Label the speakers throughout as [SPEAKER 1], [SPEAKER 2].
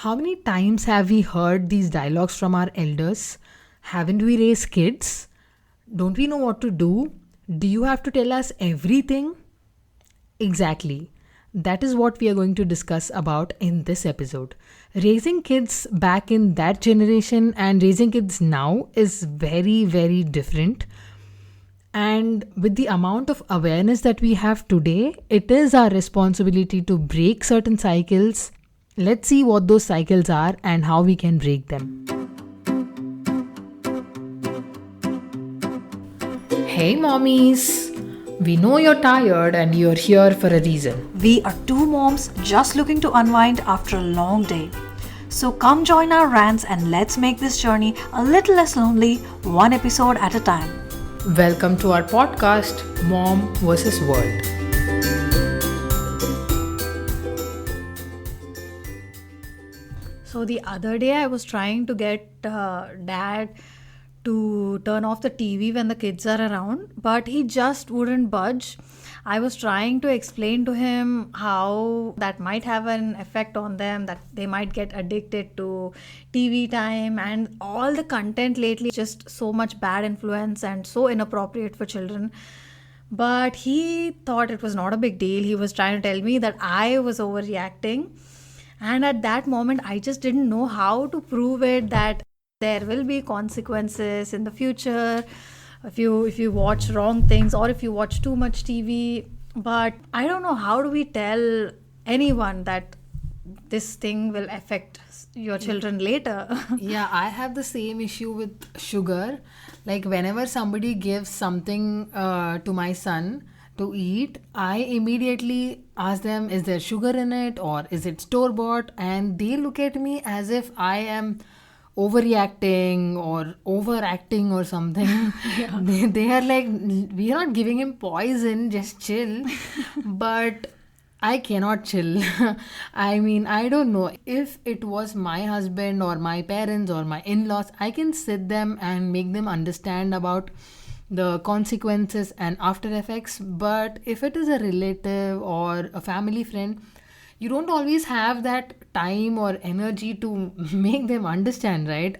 [SPEAKER 1] How many times have we heard these dialogues from our elders? Haven't we raised kids? Don't we know what to do? Do you have to tell us everything? Exactly. That is what we are going to discuss about in this episode. Raising kids back in that generation and raising kids now is very, very different. And with the amount of awareness that we have today, it is our responsibility to break certain cycles. Let's see what those cycles are and how we can break them. Hey mommies! We know you're tired and you're here for a reason.
[SPEAKER 2] We are two moms just looking to unwind after a long day. So come join our rants and let's make this journey a little less lonely, one episode at a time.
[SPEAKER 1] Welcome to our podcast, Mom vs. World.
[SPEAKER 3] So the other day I was trying to get dad to turn off the TV when the kids are around, but he just wouldn't budge. I was trying to explain to him how that might have an effect on them, that they might get addicted to TV time, and all the content lately is just so much bad influence and so inappropriate for children. But he thought it was not a big deal. He was trying to tell me that I was overreacting. And at that moment, I just didn't know how to prove it that there will be consequences in the future if you watch wrong things or if you watch too much TV. But I don't know, how do we tell anyone that this thing will affect your children later?
[SPEAKER 1] Yeah, I have the same issue with sugar. Like whenever somebody gives something to my son to eat, I immediately ask them, is there sugar in it or is it store bought? And they look at me as if I am overreacting or overacting or something. They are like, we are not giving him poison, just chill. But I cannot chill. I mean, I don't know. If it was my husband or my parents or my in-laws, I can sit them and make them understand about the consequences and after effects. But if it is a relative or a family friend, you don't always have that time or energy to make them understand, right?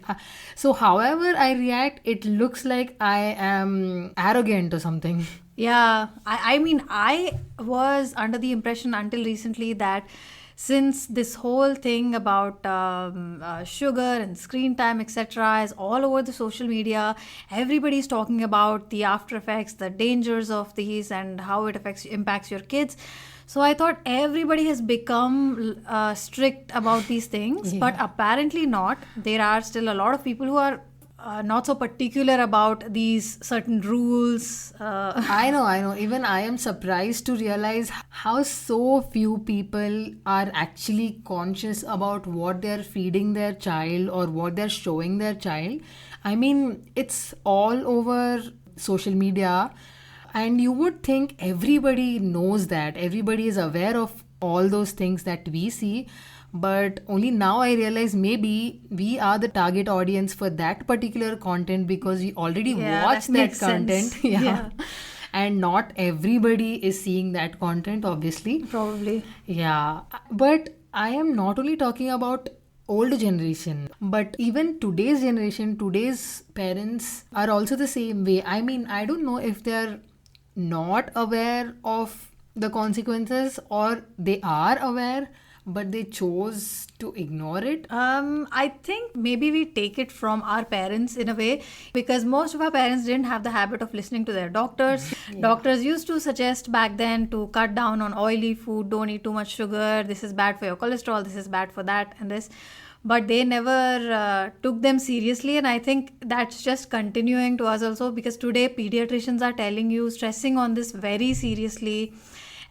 [SPEAKER 1] So however I react, it looks like I am arrogant or something.
[SPEAKER 3] Yeah, I mean, I was under the impression until recently that since this whole thing about sugar and screen time, etc., is all over the social media, everybody's talking about the after effects, the dangers of these, and how it impacts your kids. So I thought everybody has become strict about these things, but apparently not. There are still a lot of people who are not so particular about these certain rules.
[SPEAKER 1] I know. Even I am surprised to realize how so few people are actually conscious about what they're feeding their child or what they're showing their child. I mean, it's all over social media, and you would think everybody knows that. Everybody is aware of all those things that we see. But only now I realize maybe we are the target audience for that particular content because we already watch that content. Yeah. And not everybody is seeing that content, obviously.
[SPEAKER 3] Probably.
[SPEAKER 1] Yeah. But I am not only talking about old generation, but even today's generation, today's parents are also the same way. I mean, I don't know if they're not aware of the consequences or they are aware but they chose to ignore it.
[SPEAKER 3] I think maybe we take it from our parents in a way, because most of our parents didn't have the habit of listening to their doctors. Doctors used to suggest back then to cut down on oily food, don't eat too much sugar, this is bad for your cholesterol, this is bad for that and this. But they never took them seriously, and I think that's just continuing to us also, because today pediatricians are telling you, stressing on this very seriously.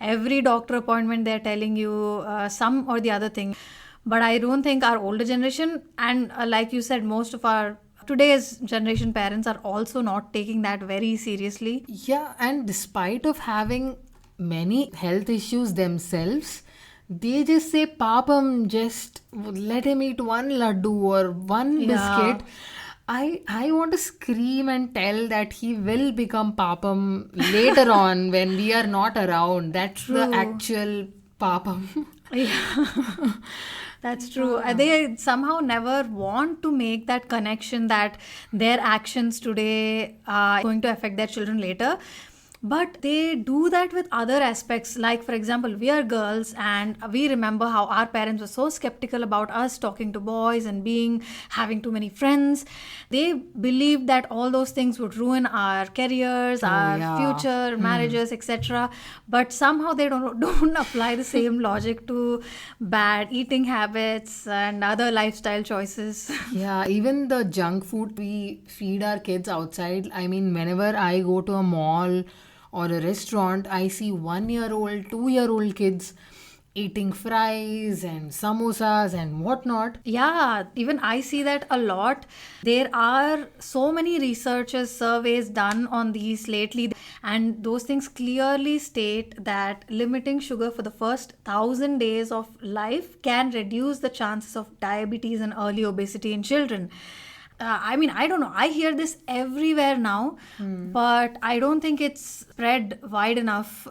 [SPEAKER 3] Every doctor appointment they're telling you some or the other thing. But I don't think our older generation, and like you said, most of our today's generation parents are also not taking that very seriously.
[SPEAKER 1] Yeah, and despite of having many health issues themselves, they just say, Papam, just let him eat one laddu or one biscuit. I want to scream and tell that he will become Papam later on when we are not around. That's the actual Papam.
[SPEAKER 3] That's true. They somehow never want to make that connection that their actions today are going to affect their children later. But they do that with other aspects. Like, for example, we are girls and we remember how our parents were so skeptical about us talking to boys and having too many friends. They believed that all those things would ruin our careers, our
[SPEAKER 1] yeah.
[SPEAKER 3] future, marriages, etc. But somehow they don't apply the same logic to bad eating habits and other lifestyle choices.
[SPEAKER 1] Yeah, even the junk food we feed our kids outside. I mean, whenever I go to a mall or a restaurant, I see 1-year-old, 2-year-old kids eating fries and samosas and whatnot.
[SPEAKER 3] Yeah, even I see that a lot. There are so many researches, surveys done on these lately, and those things clearly state that limiting sugar for the first 1,000 days of life can reduce the chances of diabetes and early obesity in children. I mean, I don't know. I hear this everywhere now, but I don't think it's spread wide enough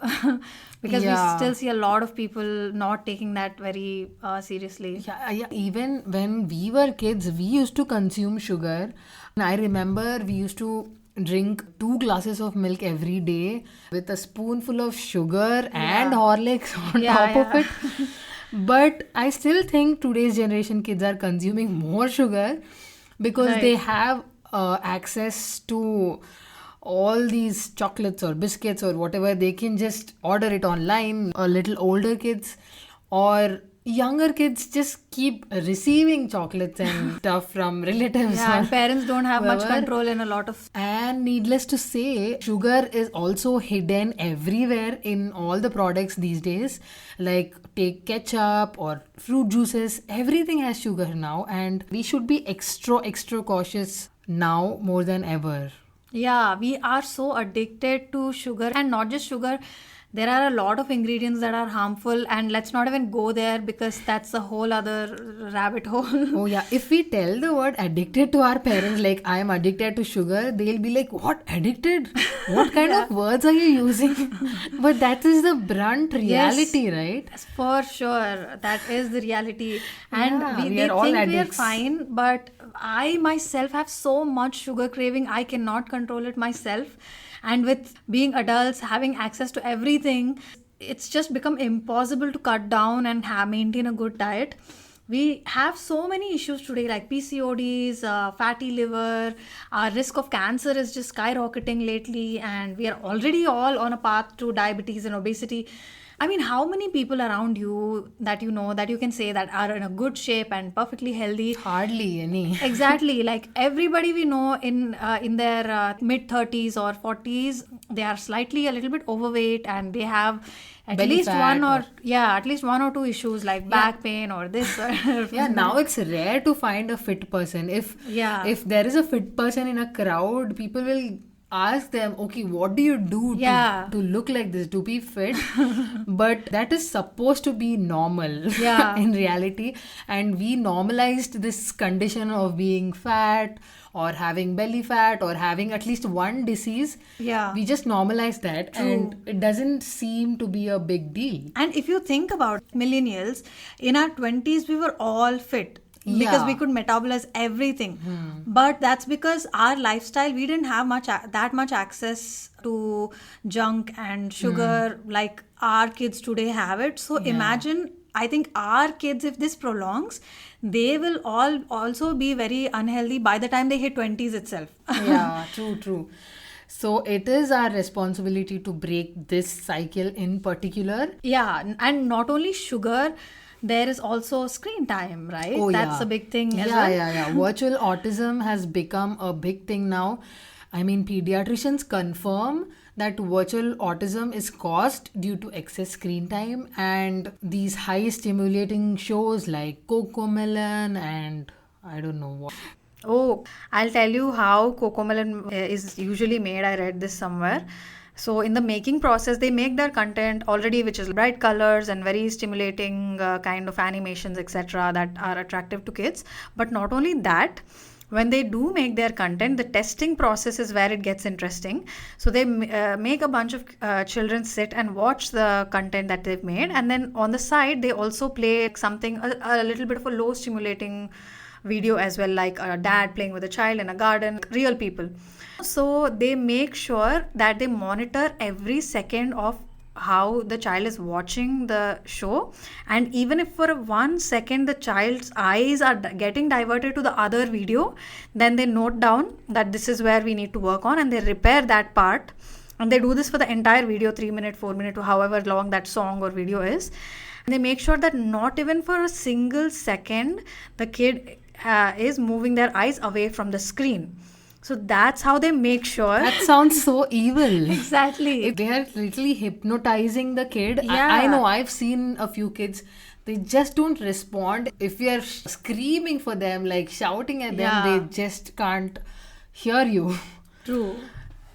[SPEAKER 3] because we still see a lot of people not taking that very seriously.
[SPEAKER 1] Yeah. Even when we were kids, we used to consume sugar. And I remember we used to drink 2 glasses of milk every day with a spoonful of sugar and Horlicks on top of it. But I still think today's generation kids are consuming more sugar because they have access to all these chocolates or biscuits or whatever. They can just order it online. A little older kids or younger kids just keep receiving chocolates and stuff from relatives.
[SPEAKER 3] Yeah,
[SPEAKER 1] or
[SPEAKER 3] and parents don't have much
[SPEAKER 1] whoever.
[SPEAKER 3] control in a lot of.
[SPEAKER 1] And needless to say, sugar is also hidden everywhere in all the products these days. Like take ketchup or fruit juices, everything has sugar now, and we should be extra cautious now more than ever.
[SPEAKER 3] Yeah, we are so addicted to sugar, and not just sugar. There are a lot of ingredients that are harmful, and let's not even go there because that's a whole other rabbit hole.
[SPEAKER 1] Oh yeah, if we tell the word addicted to our parents, like I am addicted to sugar, they'll be like, what, addicted? What kind of words are you using? But that is the blunt reality, right?
[SPEAKER 3] Yes, for sure. That is the reality. And
[SPEAKER 1] Yeah, we
[SPEAKER 3] they
[SPEAKER 1] are all
[SPEAKER 3] think we are
[SPEAKER 1] addicts.
[SPEAKER 3] fine, but I myself have so much sugar craving, I cannot control it myself. And with being adults, having access to everything, it's just become impossible to cut down and maintain a good diet. We have so many issues today like PCODs, fatty liver, our risk of cancer is just skyrocketing lately, and we are already all on a path to diabetes and obesity. I mean, how many people around you that you know that you can say that are in a good shape and perfectly healthy?
[SPEAKER 1] Hardly any.
[SPEAKER 3] Exactly. Like everybody we know in their mid 30s or 40s, they are slightly a little bit overweight and they have at
[SPEAKER 1] Belly
[SPEAKER 3] least
[SPEAKER 1] fat
[SPEAKER 3] at least 1 or 2 issues like back pain or this.
[SPEAKER 1] Yeah, now it's rare to find a fit person. If there is a fit person in a crowd, people will ask them, okay, what do you do to look like this, to be fit? But that is supposed to be normal in reality, and we normalized this condition of being fat or having belly fat or having at least one disease. We just normalized that. True. And it doesn't seem to be a big deal.
[SPEAKER 3] And if you think about millennials, in our 20s we were all fit because we could metabolize everything. But that's because our lifestyle, we didn't have that much access to junk and sugar like our kids today have it. So imagine, I think our kids, if this prolongs, they will all also be very unhealthy by the time they hit 20s itself.
[SPEAKER 1] Yeah, true. So it is our responsibility to break this cycle in particular.
[SPEAKER 3] Yeah, and not only sugar, there is also screen time, right?
[SPEAKER 1] Oh,
[SPEAKER 3] That's a big thing as well.
[SPEAKER 1] Yeah. Virtual autism has become a big thing now. I mean, pediatricians confirm that virtual autism is caused due to excess screen time and these high stimulating shows like Cocomelon and I don't know what.
[SPEAKER 3] Oh, I'll tell you how Cocomelon is usually made. I read this somewhere. So in the making process, they make their content already, which is bright colors and very stimulating kind of animations, etc., that are attractive to kids. But not only that, when they do make their content, the testing process is where it gets interesting. So they make a bunch of children sit and watch the content that they've made, and then on the side they also play something a little bit of a low stimulating video as well, like a dad playing with a child in a garden, real people. So they make sure that they monitor every second of how the child is watching the show, and even if for 1 second the child's eyes are getting diverted to the other video, then they note down that this is where we need to work on, and they repair that part. And they do this for the entire video, 3 minute, 4 minute, or however long that song or video is. And they make sure that not even for a single second the kid is moving their eyes away from the screen. So that's how they make sure.
[SPEAKER 1] That sounds so evil.
[SPEAKER 3] Exactly.
[SPEAKER 1] They are literally hypnotizing the kid.
[SPEAKER 3] Yeah.
[SPEAKER 1] I know, I've seen a few kids, they just don't respond. If we are screaming for them, like shouting at them,
[SPEAKER 3] Yeah.
[SPEAKER 1] they just can't hear you.
[SPEAKER 3] True.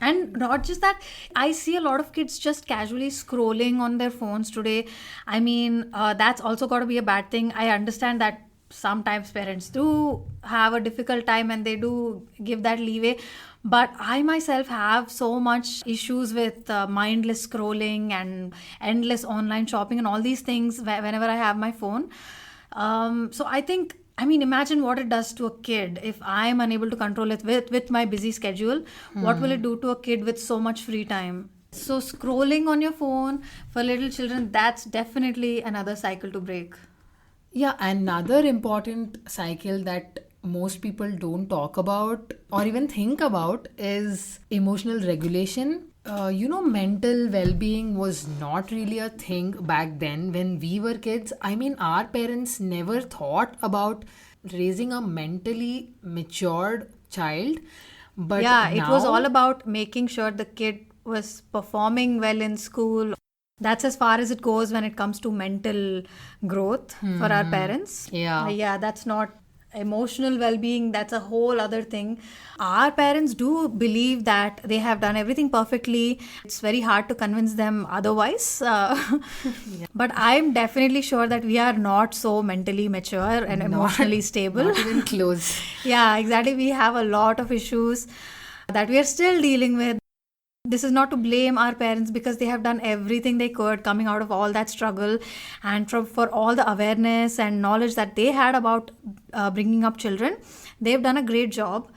[SPEAKER 3] And not just that, I see a lot of kids just casually scrolling on their phones today. I mean, that's also got to be a bad thing. I understand that sometimes parents do have a difficult time and they do give that leeway. But I myself have so much issues with mindless scrolling and endless online shopping and all these things whenever I have my phone. So I think, I mean, imagine what it does to a kid if I'm unable to control it with my busy schedule. What will it do to a kid with so much free time? So scrolling on your phone for little children, that's definitely another cycle to break.
[SPEAKER 1] Yeah, another important cycle that most people don't talk about or even think about is emotional regulation. Mental well-being was not really a thing back then when we were kids. I mean, our parents never thought about raising a mentally matured child. But
[SPEAKER 3] yeah, it was
[SPEAKER 1] now-
[SPEAKER 3] all about making sure the kid was performing well in school. That's as far as it goes when it comes to mental growth for our parents.
[SPEAKER 1] Yeah.
[SPEAKER 3] Yeah, that's not emotional well-being. That's a whole other thing. Our parents do believe that they have done everything perfectly. It's very hard to convince them otherwise. But I'm definitely sure that we are not so mentally mature and emotionally stable.
[SPEAKER 1] Not even close.
[SPEAKER 3] Yeah, exactly. We have a lot of issues that we are still dealing with. This is not to blame our parents because they have done everything they could coming out of all that struggle, and for all the awareness and knowledge that they had about bringing up children. They've done a great job,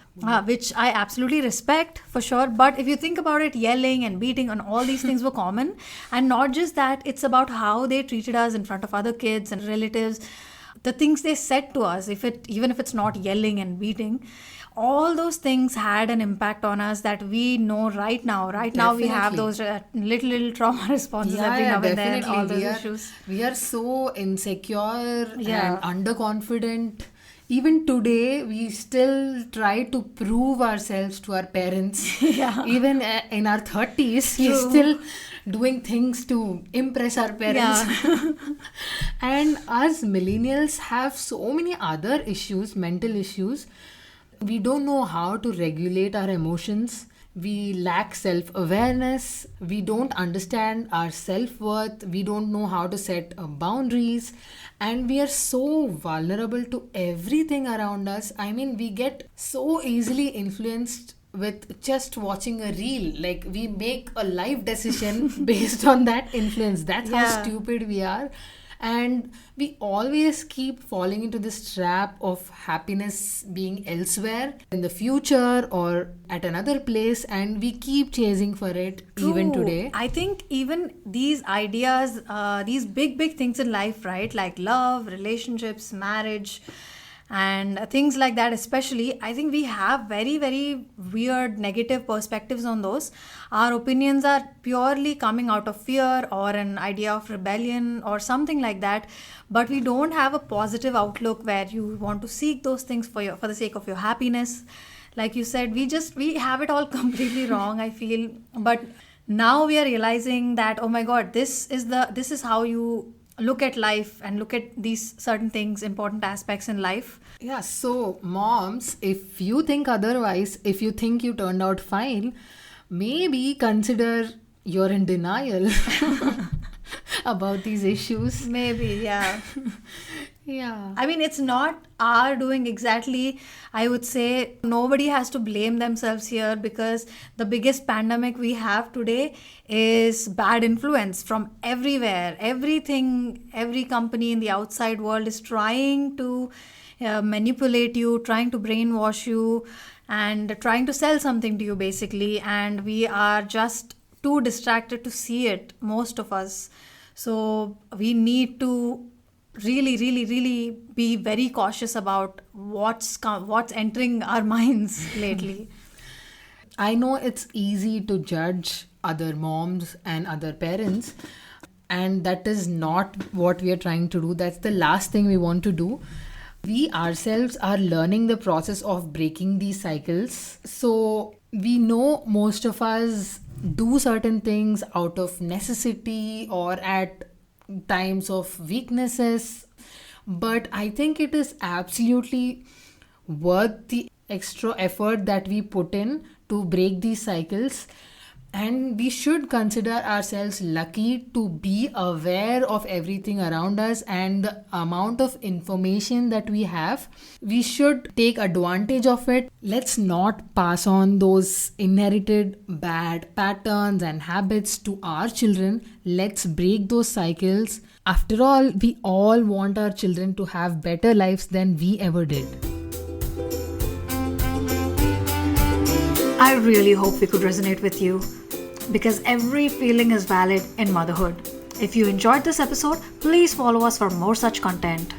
[SPEAKER 3] which I absolutely respect for sure. But if you think about it, yelling and beating and all these things were common. And not just that, it's about how they treated us in front of other kids and relatives. The things they said to us, even if it's not yelling and beating, all those things had an impact on us that we know right now. Right now we have those little trauma responses every now and then, all those issues.
[SPEAKER 1] We are so insecure
[SPEAKER 3] Yeah.
[SPEAKER 1] and underconfident. Even today, we still try to prove ourselves to our parents.
[SPEAKER 3] Yeah.
[SPEAKER 1] Even in our 30s, we're
[SPEAKER 3] True.
[SPEAKER 1] still doing things to impress our parents. And us millennials have so many other issues, mental issues. We don't know how to regulate our emotions. We lack self awareness. We don't understand our self worth. We don't know how to set boundaries. And we are so vulnerable to everything around us. I mean, we get so easily influenced with just watching a reel. Like, we make a life decision based on that influence. That's how
[SPEAKER 3] Yeah.
[SPEAKER 1] stupid we are. And we always keep falling into this trap of happiness being elsewhere in the future or at another place, and we keep chasing for it even
[SPEAKER 3] True.
[SPEAKER 1] today.
[SPEAKER 3] I think even these ideas, these big things in life, right? Like love, relationships, marriage, and things like that, especially, I think we have very weird negative perspectives on those. Our opinions are purely coming out of fear or an idea of rebellion or something like that, but we don't have a positive outlook where you want to seek those things for the sake of your happiness. Like you said, we have it all completely wrong, I feel. But now we are realizing that, oh my god, this is how you look at life and look at these certain things, important aspects in life.
[SPEAKER 1] Yeah, so moms, if you think otherwise, if you think you turned out fine, maybe consider you're in denial about these issues.
[SPEAKER 3] Maybe, yeah.
[SPEAKER 1] Yeah.
[SPEAKER 3] I mean, it's not our doing exactly. I would say nobody has to blame themselves here, because the biggest pandemic we have today is bad influence from everywhere. Everything, every company in the outside world is trying to manipulate you, trying to brainwash you, and trying to sell something to you, basically. And we are just too distracted to see it, most of us. So we need to really be very cautious about what's entering our minds lately.
[SPEAKER 1] I know it's easy to judge other moms and other parents, and that is not what we are trying to do. That's the last thing we want to do. We ourselves are learning the process of breaking these cycles. So we know most of us do certain things out of necessity or at times of weaknesses, but I think it is absolutely worth the extra effort that we put in to break these cycles. And we should consider ourselves lucky to be aware of everything around us and the amount of information that we have. We should take advantage of it. Let's not pass on those inherited bad patterns and habits to our children. Let's break those cycles. After all, we all want our children to have better lives than we ever did.
[SPEAKER 2] I really hope we could resonate with you, because every feeling is valid in motherhood. If you enjoyed this episode, please follow us for more such content.